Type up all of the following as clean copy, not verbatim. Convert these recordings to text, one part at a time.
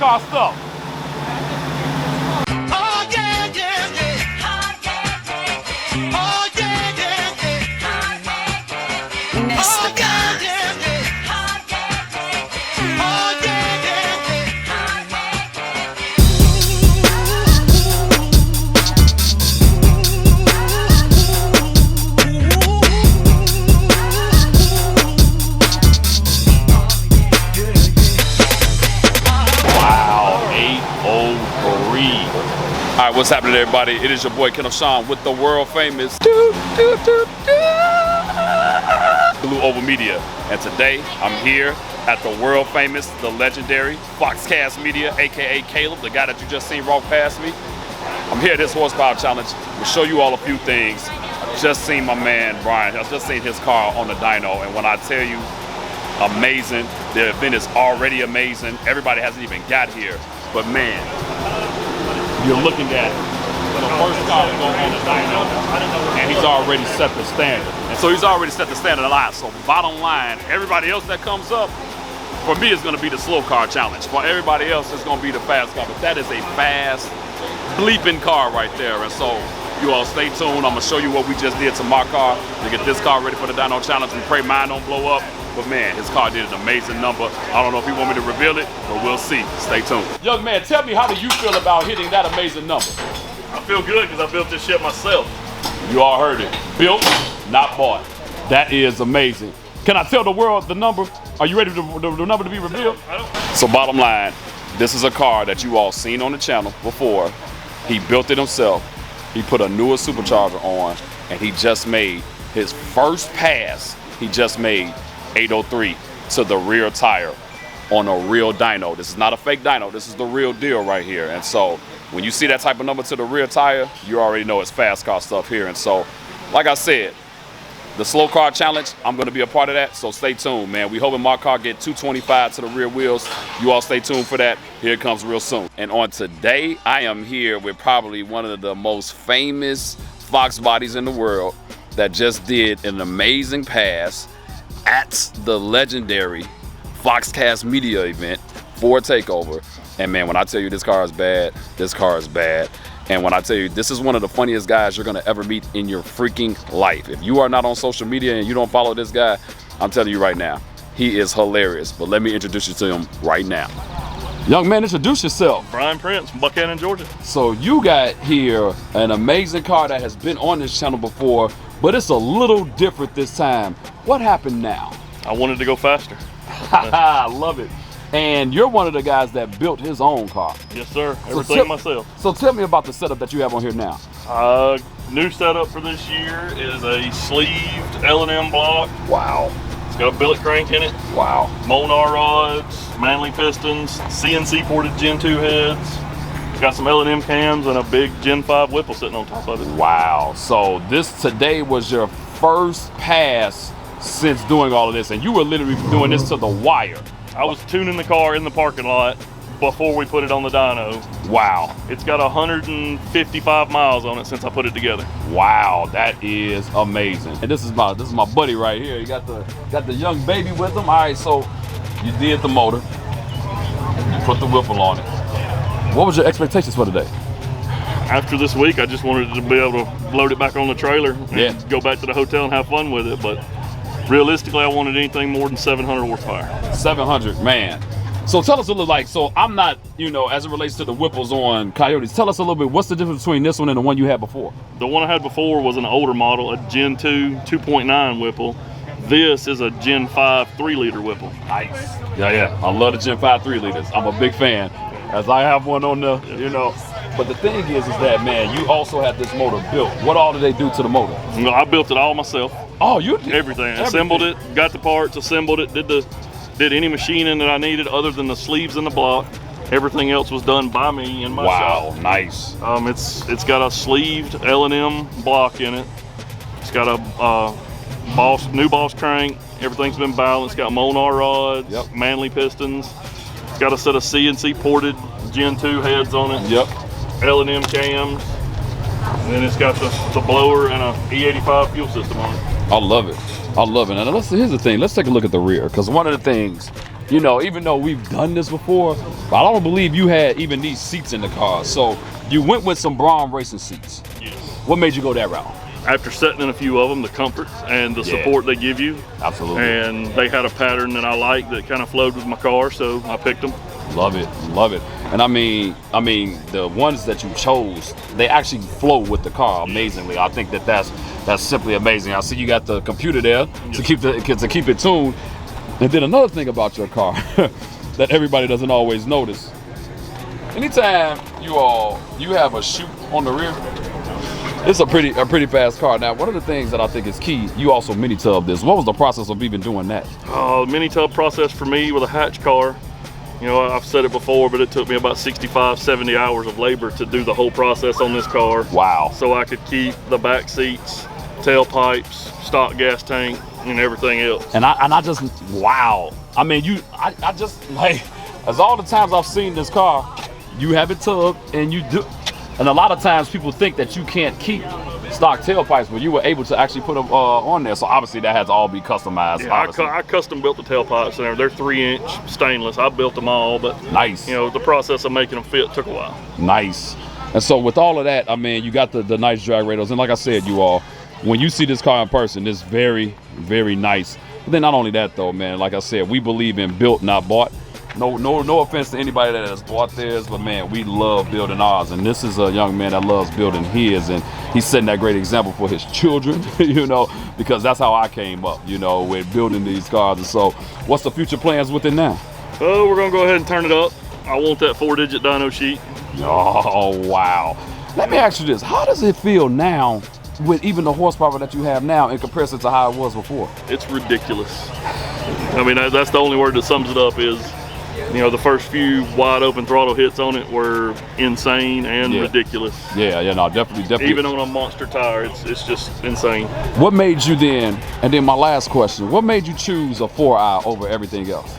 car stuff. All right, what's happening, everybody? It is your boy Kendall Sean with the world famous Blue Oval Media, and today I'm here at the world famous, the legendary Foxcast Media, aka Caleb, the guy that you just seen walk past me. I'm here at this horsepower challenge. We'll show you all a few things. I just seen my man Brian. I just seen his car on the dyno, and when I tell you, amazing. The event is already amazing. Everybody hasn't even got here, but man, you're looking at the first car to go on the dyno, and he's already set the standard. And so he's already set the standard a lot. So bottom line, everybody else that comes up, for me, it's going to be the slow car challenge. For everybody else, it's going to be the fast car. But that is a fast, bleeping car right there. And so you all stay tuned. I'm going to show you what we just did to my car to get this car ready for the dyno challenge. We pray mine don't blow up. But man, his car did an amazing number. I don't know if he want me to reveal it, but we'll see. Stay tuned. Young man, tell me, how do you feel about hitting that amazing number? I feel good because I built this shit myself. You all heard it. Built, not bought. That is amazing. Can I tell the world the number? Are you ready for the number to be revealed? So bottom line, this is a car that you all seen on the channel before. He built it himself. He put a newer supercharger on, and he just made his first pass. He just made 803 to the rear tire on a real dyno. This is not a fake dyno. This is the real deal right here. And so when you see that type of number to the rear tire, you already know it's fast car stuff here. And so, like I said, the slow car challenge, I'm going to be a part of that. So stay tuned, man. We hoping my car get 225 to the rear wheels. You all stay tuned for that. Here it comes real soon. And on today, I am here with probably one of the most famous Fox bodies in the world that just did an amazing pass at the legendary Foxcast Media event for Takeover. And man, when I tell you this car is bad, this car is bad. And when I tell you, this is one of the funniest guys you're gonna ever meet in your freaking life. If you are not on social media and you don't follow this guy, I'm telling you right now, he is hilarious. But let me introduce you to him right now. Young man, introduce yourself. Brian Prince, Buchanan, Georgia. So you got here an amazing car that has been on this channel before, but it's a little different this time. What happened now? I wanted to go faster. I love it. And you're one of the guys that built his own car. Yes, sir. Everything myself. So tell me about the setup that you have on here now. New setup for this year is a sleeved L&M block. Wow. It's got a billet crank in it. Wow. Molnar rods, Manley pistons, CNC ported Gen 2 heads. It's got some L&M cams and a big Gen 5 Whipple sitting on top of it. Wow. So this today was your first pass since doing all of this, and you were literally doing this to the wire. I was tuning the car in the parking lot before we put it on the dyno. Wow. It's got 155 miles on it since I put it together. Wow, that is amazing. And this is my buddy right here. You got the young baby with him. All right, so you did the motor, you put the Whipple on it. What was your expectations for today? After this week, I just wanted to be able to load it back on the trailer and go back to the hotel and have fun with it. But realistically, I wanted anything more than 700 horsepower. 700, man. So tell us a little, so I'm not, as it relates to the Whipples on Coyotes, tell us a little bit, what's the difference between this one and the one you had before? The one I had before was an older model, a Gen 2 2.9 Whipple. This is a Gen 5 3-liter Whipple. Nice. Yeah. I love the Gen 5 3-liters. I'm a big fan, as I have one on the, But the thing is that, man, you also have this motor built. What all did they do to the motor? I built it all myself. Oh, you did? Everything. Assembled it, got the parts, assembled it, did any machining that I needed other than the sleeves and the block. Everything else was done by me in my shop. Wow, nice. It's got a sleeved L&M block in it. It's got a new Boss crank. Everything's been balanced. It's got Molnar rods, Manley pistons. It's got a set of CNC ported Gen 2 heads on it. Yep. L&M cams. And then it's got the blower and a E85 fuel system on it. I love it. I love it. And here's the thing. Let's take a look at the rear, because one of the things you know, even though we've done this before, but I don't believe you had even these seats in the car. So you went with some Braun racing seats. Yes. What made you go that route? After sitting in a few of them, the comfort and the support they give you. Absolutely. And they had a pattern that I liked that kind of flowed with my car, so I picked them. Love it, love it. And I mean, the ones that you chose, they actually flow with the car amazingly. I think that's simply amazing. I see you got the computer there to keep it tuned. And then another thing about your car that everybody doesn't always notice. Anytime you have a chute on the rear, it's a pretty fast car. Now, one of the things that I think is key, you also mini tub this. What was the process of even doing that? Mini tub process for me with a hatch car, you know, I've said it before, but it took me about 65, 70 hours of labor to do the whole process on this car. Wow. So I could keep the back seats, tailpipes, stock gas tank, and everything else. And I just, wow. I mean, I just, like, as all the times I've seen this car, you have it tugged and you do. And a lot of times people think that you can't keep stock tailpipes, but you were able to actually put them on there. So obviously that has to all be customized. Yeah, I custom built the tailpipes and they're 3-inch stainless. I built them all, but nice. You know, the process of making them fit took a while. Nice. And so with all of that, I mean, you got the nice drag radials. And like I said, you all, when you see this car in person, it's very, very nice. But then not only that though, man, like I said, we believe in built, not bought. No offense to anybody that has bought theirs, but man, we love building ours. And this is a young man that loves building his, and he's setting that great example for his children, you know, because that's how I came up, you know, with building these cars. And so what's the future plans with it now? Oh, we're gonna go ahead and turn it up. I want that 4-digit dyno sheet. Oh, wow. Let me ask you this. How does it feel now with even the horsepower that you have now in comparison to how it was before? It's ridiculous. I mean, that's the only word that sums it up is, you know, the first few wide open throttle hits on it were insane and ridiculous. Yeah, no, definitely. Even on a monster tire, it's just insane. What made you then, and then my last question, what made you choose a 4i over everything else?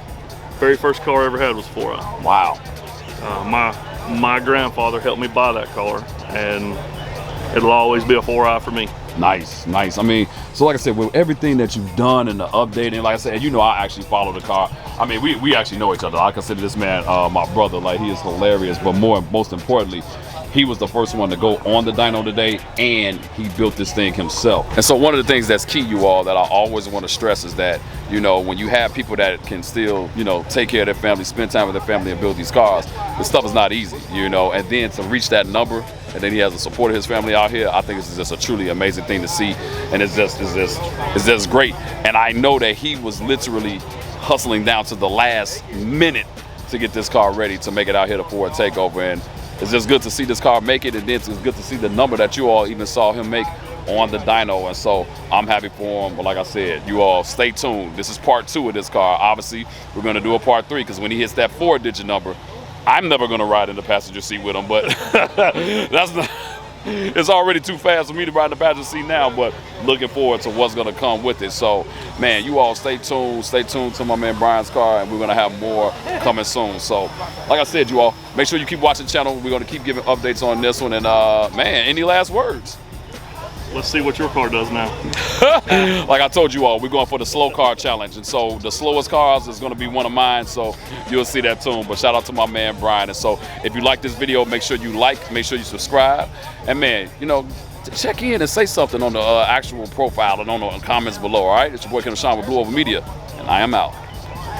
Very first car I ever had was 4i. Wow. My grandfather helped me buy that car, and it'll always be a 4i for me. Nice. I mean, so like I said, with everything that you've done and the updating, like I said, you know, I actually follow the car. I mean, we actually know each other. I consider this man my brother. Like, he is hilarious. But most importantly, he was the first one to go on the dyno today, and he built this thing himself. And so one of the things that's key, you all, that I always want to stress is that, you know, when you have people that can still, you know, take care of their family, spend time with their family and build these cars, this stuff is not easy, you know, and then to reach that number, and then he has the support of his family out here, I think this is just a truly amazing thing to see, and it's just great. And I know that he was literally hustling down to the last minute to get this car ready to make it out here to Ford Takeover, and it's just good to see this car make it, and then it's good to see the number that you all even saw him make on the dyno. And so I'm happy for him. But like I said, you all stay tuned. This is part 2 of this car. Obviously, we're going to do a part 3, because when he hits that 4-digit number, I'm never going to ride in the passenger seat with him. But that's not. It's already too fast for me to ride in the passenger seat now, but looking forward to what's going to come with it. So, man, you all stay tuned to my man Brian's car, and we're going to have more coming soon. So, like I said, you all, make sure you keep watching the channel. We're going to keep giving updates on this one. And, man, any last words? Let's see what your car does now. Like I told you all, we're going for the slow car challenge. And so the slowest cars is going to be one of mine. So you'll see that soon. But shout out to my man, Brian. And so if you like this video, make sure you like, make sure you subscribe. And man, you know, check in and say something on the actual profile and on the comments below, all right? It's your boy, Ken Sean with Blue Over Media. And I am out.